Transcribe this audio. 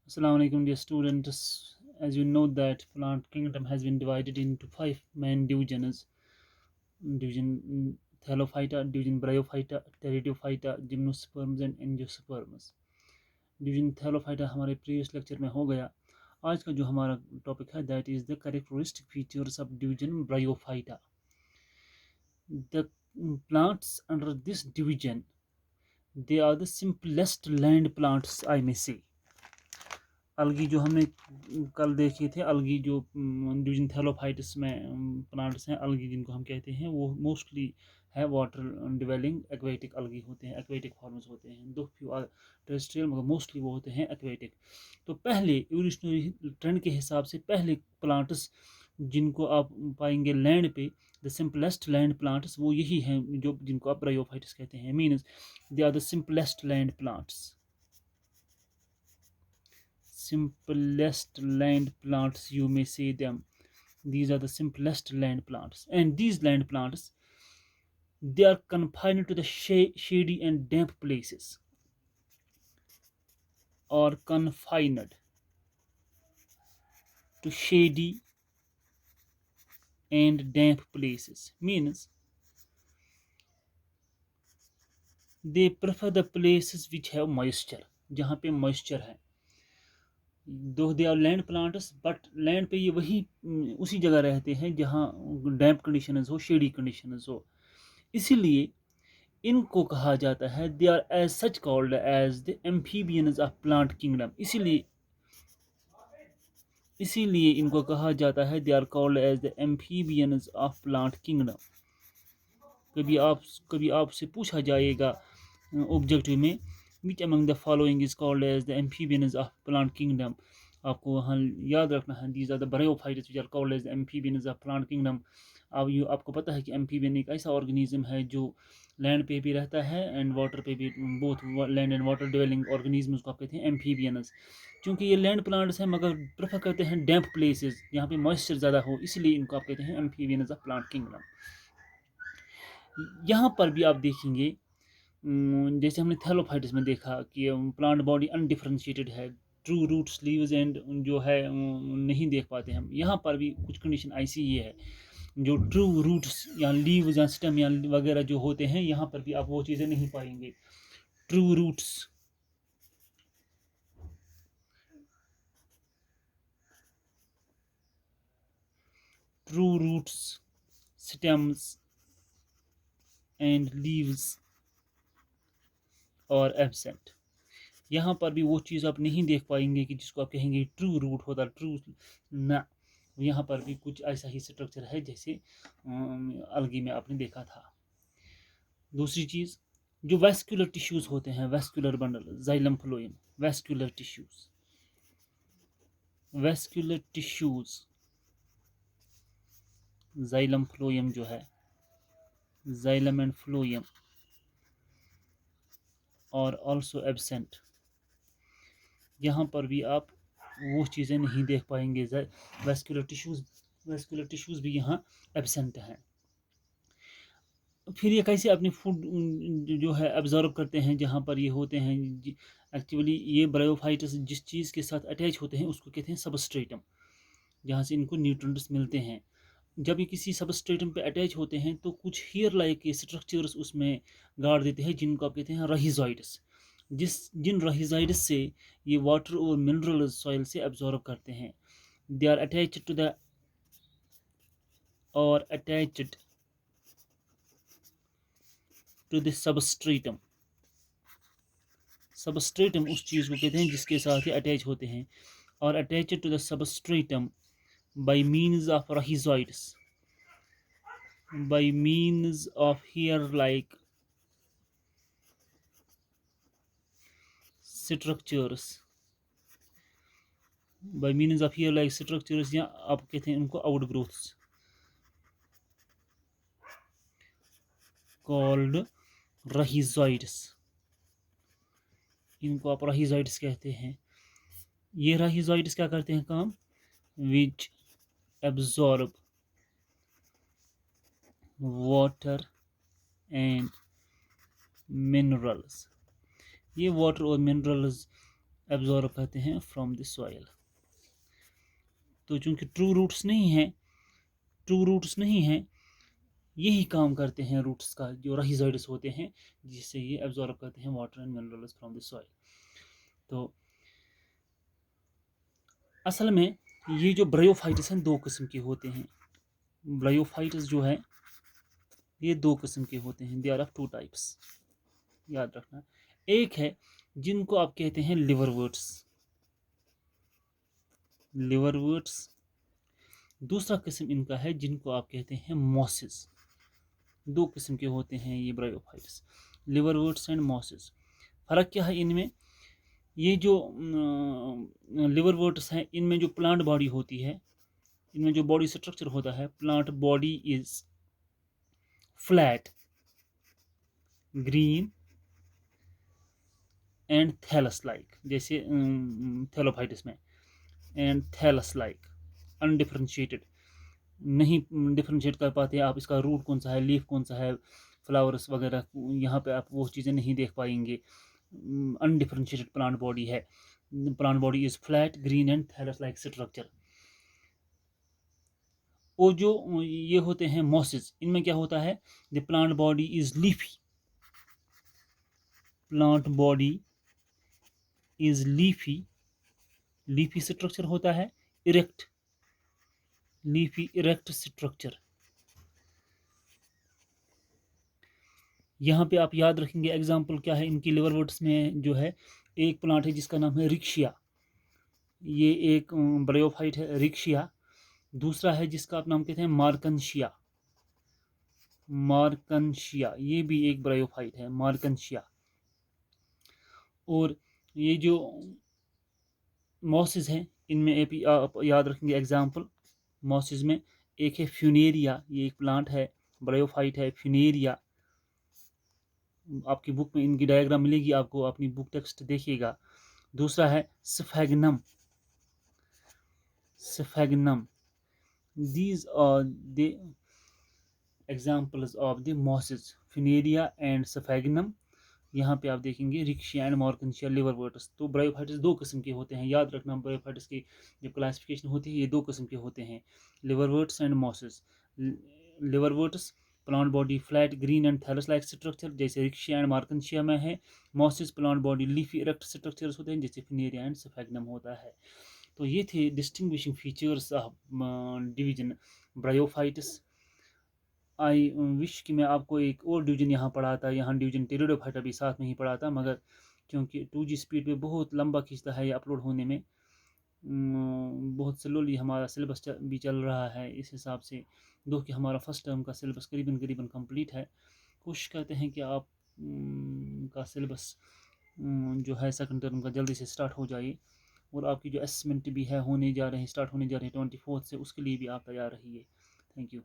Assalamu alaikum, dear students. As you know that plant kingdom has been divided into five main divisions. Division Thallophyta, division Bryophyta, Pteridophyta, Gymnosperms and Angiosperms. Division Thallophyta हमारे previous lecture में हो गया. आज का जो हमारा topic है that is the characteristic features of division bryophyta. The plants under this division, they are the simplest land plants, I may say. अलगी जो हमने कल देखे थे, अलगी जो डिवीजन थैलोफाइटस में प्लांट्स हैं, अलगी जिनको हम कहते हैं, वो मोस्टली है वाटर डिवेलिंग एक्वेटिक अलगी होते हैं, एक्वेटिक फॉर्म्स होते हैं. दो फ्यू टेरेस्ट्रियल मगर मोस्टली वो होते हैं एक्वेटिक. तो पहले एवोल्यूशनरी ट्रेंड के हिसाब से पहले प्लांट्स जिनको आप पाएंगे लैंड पे, द सिंपलेस्ट लैंड प्लांट्स वो यही हैं जो जिनको आप ब्रायोफाइटस कहते हैं. Means they are the simplest land plants. Simplest land plants, you may say them. These are the simplest land plants, and these land plants, they are confined to the shady and damp places, or confined to shady and damp places. Means they prefer the places which have moisture, जहाँ पे moisture है. Though they are land plants, but land पे ये वही उसी जगह रहते हैं जहाँ डैम्प कंडीशंस हो, शेडी कंडीशंस हो. इसीलिए इनको कहा जाता है, they are as such called as the amphibians of plant kingdom. इसीलिए इनको कहा जाता है, they are called as the amphibians of plant kingdom. कभी आपसे पूछा जाएगा ऑब्जेक्टिव में, which among the following is called as the amphibians of plant kingdom. आपको वहाँ याद रखना है, these are the bryophytes which are called as the amphibians of plant kingdom. आपको पता है कि एम्फीबियन एक ऐसा ऑर्गेनिज्म है जो लैंड पे भी रहता है एंड वाटर पे भी, both land and water dwelling organism को आप कहते हैं एम्फीबियंस. क्योंकि ये लैंड प्लांट्स हैं मगर प्रेफर करते हैं डैम्प प्लेसेस जहाँ पे मॉइस्चर ज़्यादा हो, इसलिए इनको आप कहते हैं एम्फीबियंस ऑफ प्लांट किंगडम. यहाँ पर भी आप देखेंगे, जैसे हमने थैलोफाइट्स में देखा कि प्लांट बॉडी अनडिफरेंशिएटेड है, ट्रू रूट्स लीव्स एंड जो है नहीं देख पाते हम. यहाँ पर भी कुछ कंडीशन ऐसी ही है, जो ट्रू रूट्स या लीव्स या स्टेम या वगैरह जो होते हैं, यहाँ पर भी आप वो चीज़ें नहीं पाएंगे. True roots, stems and leaves are absent. यहाँ पर भी वो चीज़ आप नहीं देख पाएंगे कि जिसको आप कहेंगे ट्रू रूट होता, ट्रू ना. यहाँ पर भी कुछ ऐसा ही स्ट्रक्चर है जैसे अलगी में आपने देखा था. दूसरी चीज़, जो वेस्कुलर टिश्यूज होते हैं, vascular bundle, xylem phloem, vascular tissues, xylem phloem जो है, जाइलम एंड फ्लोएम, और ऑल्सो एब्सेंट. यहाँ पर भी आप वो चीज़ें नहीं देख पाएंगे. वेस्कुलर टिश्यूज भी यहाँ एब्सेंट हैं. फिर ये कैसे अपनी फूड जो है एब्जॉर्ब करते हैं, जहाँ पर ये होते हैं. एक्चुअली ये ब्रायोफाइट्स जिस चीज़ के साथ अटैच होते हैं उसको कहते हैं सबस्ट्रेटम, जहाँ से इनको न्यूट्रिएंट्स मिलते हैं. जब ये किसी सबस्ट्रेटम पे अटैच होते हैं तो कुछ हेयर लाइक के स्ट्रक्चर्स उसमें गाड़ देते हैं, जिनको आप कहते हैं रहीजॉइड्स. जिन रहीजॉइड्स से ये वाटर और मिनरल सॉइल से एब्जॉर्ब करते हैं. They are attached to the और attached to the substratum. Substratum उस चीज़ को कहते हैं जिसके साथ ये अटैच होते हैं. और attached to the substratum by means of rhizoids, by means of hair-like structures, या आप कहते हैं उनको आउटग्रोथ्स, कॉल्ड rhizoids. इनको आप rhizoids कहते हैं. ये rhizoids क्या करते हैं काम, which absorb water and minerals. ये वाटर और मिनरल्स एब्जॉर्ब करते हैं फ्रॉम द सॉइल। तो चूंकि ट्रू रूट्स नहीं हैं, यही काम करते हैं रूट्स का, जो राइजोइड्स होते हैं, जिससे ये एब्जॉर्ब करते हैं water and minerals from the soil. तो असल में ये जो ब्रायोफाइट्स हैं दो किस्म के होते हैं। ब्रायोफाइट्स जो है ये दो किस्म के होते हैं, they are of two types, याद रखना। एक है जिनको आप कहते हैं लिवरवर्ट्स, दूसरा किस्म इनका है जिनको आप कहते हैं मॉसेस। दो किस्म के होते हैं ये ब्रायोफाइट्स, लिवरवर्ट्स एंड मॉसेस। फ़र्क क्या है इनमें? ये जो लिवरवर्ट्स हैं, इनमें जो प्लांट बॉडी होती है, इनमें जो बॉडी स्ट्रक्चर होता है, plant body is flat, green and thallus like, जैसे थैलोफाइटिस में, एंड थैलस लाइक, अनडिफरेंशिएटेड, नहीं डिफरेंशिएट कर पाते आप इसका रूट कौन सा है, लीफ कौन सा है, फ्लावर्स वगैरह, यहाँ पे आप वो चीज़ें नहीं देख पाएंगे। अनडिफरेंशिएटेड प्लांट बॉडी है। Plant body is flat, green and thallus like structure. वो जो ये होते हैं मॉसेस, इनमें क्या होता है, the plant body is leafy, plant body is leafy, leafy structure होता है, इरेक्ट, लीफी इरेक्ट स्ट्रक्चर। यहाँ पे आप याद रखेंगे एग्जाम्पल क्या है इनकी लिवरवर्ट्स में जो है, एक प्लांट है जिसका नाम है रिक्शिया, ये एक ब्रायोफाइट है रिक्शिया। दूसरा है जिसका आप नाम कहते हैं मार्कनशिया, मार्कनशिया ये भी एक ब्रायोफाइट है, मार्कनशिया। और ये जो मॉसेस हैं, इनमें आप याद रखेंगे एग्जाम्पल मॉसेस में, एक है फ्यूनेरिया, ये एक प्लांट है, ब्रायोफाइट है फ्यूनेरिया। आपकी बुक में इनकी डायग्राम मिलेगी आपको, अपनी बुक टेक्स्ट देखिएगा। दूसरा है sphagnum, sphagnum, these are the examples of the mosses, Funaria and Sphagnum। यहाँ पे आप देखेंगे रिक्शिया एंड मॉर्कनशिया लिवरवर्ट्स। तो ब्रायोफाइट्स दो किस्म के होते हैं, याद रखना। ब्रायोफाइट्स की जो क्लासिफिकेशन होती है ये दो किस्म के होते हैं, liverworts and mosses. Liverworts plant body flat, green and thallus like structure जैसे रिक्शिया एंड मार्कनशिया में है। Mosses plant body leafy erect structures होते हैं जैसे फिनेरिया एंड स्फेगनम होता है। तो ये थे distinguishing features of division bryophytes. I wish कि मैं आपको एक और डिवीजन यहाँ पढ़ाता, यहाँ डिवीजन टेरिडोफाइटा भी साथ में ही पढ़ाता, मगर क्योंकि 2G स्पीड पे बहुत लंबा खींचता है ये अपलोड होने में, बहुत स्लोली हमारा सिलेबस भी चल रहा है इस हिसाब से। दो कि हमारा फर्स्ट टर्म का सिलेबस करीबन करीबन कंप्लीट है। कोशिश करते हैं कि आप का सिलेबस जो है सेकंड टर्म का जल्दी से स्टार्ट हो जाए, और आपकी जो असेसमेंट भी है होने जा रहे हैं, स्टार्ट होने जा रहे हैं 24 से, उसके लिए भी आप तैयार रहिए। Thank you.